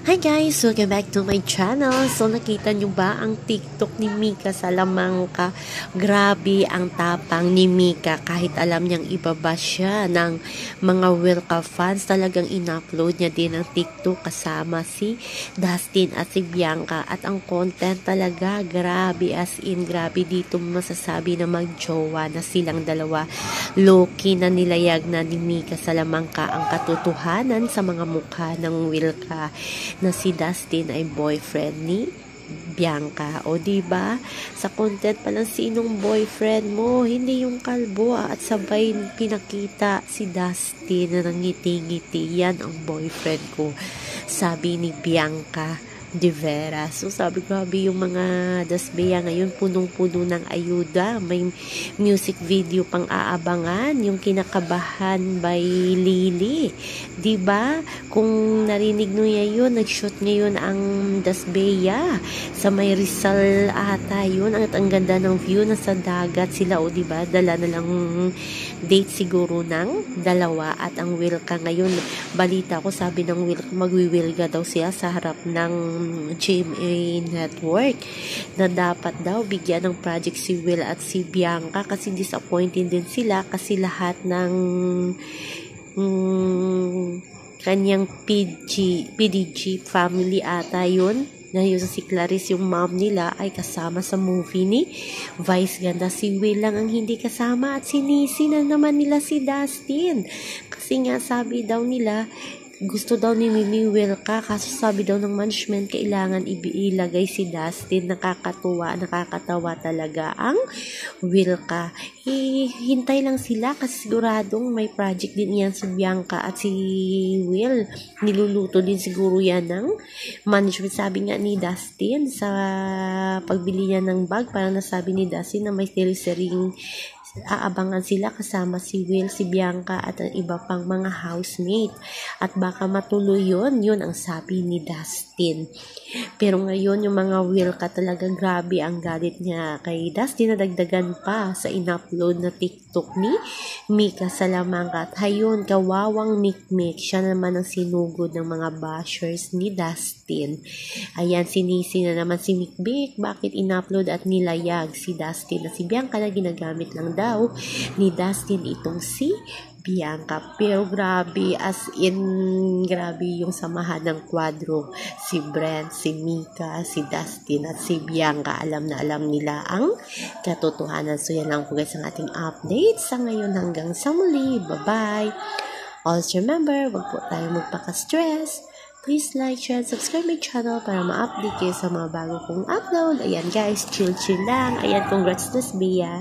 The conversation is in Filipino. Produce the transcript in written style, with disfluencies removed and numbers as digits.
Hi guys! Welcome back to my channel. So nakita nyo ba ang TikTok ni Mika Salamanca? Grabe ang tapang ni Mika kahit alam niyang ibaba siya ng mga Wilka fans. Talagang in-upload niya din ang TikTok kasama si Dustin at si Bianca. At ang content talaga grabe, as in grabe. Dito masasabi na magjowa na silang dalawa. Low-key na nilayag na ni Mika Salamanca ang katotohanan sa mga mukha ng Wilka na si Dustin ay boyfriend ni Bianca. O diba? Sa content pa lang, sinong boyfriend mo? Hindi yung kalbo at sabay pinakita si Dustin na nangiti-ngiti. Yan ang boyfriend ko, sabi ni Bianca de Vera. So sabi ko, grabe yung mga Dasbeya ngayon, punong-puno ng ayuda. May music video pang aabangan, yung Kinakabahan by Lily. Diba? Kung narinig nyo yun, nag-shoot ngayon ang Dasbeya sa may Rizal ata yun. At ang ganda ng view, nasa dagat sila, o diba? Dala na lang date siguro ng dalawa. At ang Wilka ngayon, balita ko, sabi ng Wilka, magwiwilga daw siya sa harap ng GMA Network na dapat daw bigyan ng project si Will at si Bianca kasi disappointed din sila kasi lahat ng kanyang PDG family ata yun na yun si Clarice, yung mom nila, ay kasama sa movie ni Vice Ganda. Si Will lang ang hindi kasama at sinisi na naman nila si Dustin kasi nga sabi daw nila gusto daw ni Mimi Wilka, kaso sabi daw ng management kailangan ilagay si Dustin. Nakakatawa talaga ang Wilka. Hintay lang sila kasi siguradong may project din yan si Bianca at si Will. Niluluto din siguro yan ng management. Sabi nga ni Dustin sa pagbili niya ng bag, parang nasabi ni Dustin na may ring aabangan sila kasama si Will, si Bianca at ang iba pang mga housemate at baka matuloy yun ang sabi ni Dustin. Pero ngayon yung mga Wilka talaga grabe ang galit niya kay Dustin, nadagdagan pa sa in-upload na TikTok ni Mika Salamanca. At hayun, kawawang Mikmik, siya naman ang sinugod ng mga bashers ni Dustin. Ayan, sinisi na naman si Mikmik, bakit in-upload at nilayag si Dustin at si Bianca na ginagamit lang daw ni Dustin itong si Bianca. Pero grabe, as in grabe yung samahan ng kwadro, si Brent, si Mika, si Dustin at si Bianca. Alam na alam nila ang katotohanan. So yan lang po guys ang ating update sa ngayon, hanggang sa muli. Bye bye. Always remember, wag po tayo magpaka-stress. Please like, share, and subscribe my channel para ma-update kayo sa mga bago kong upload. Ayan guys, chill lang. Ayan, congrats Dasbeya.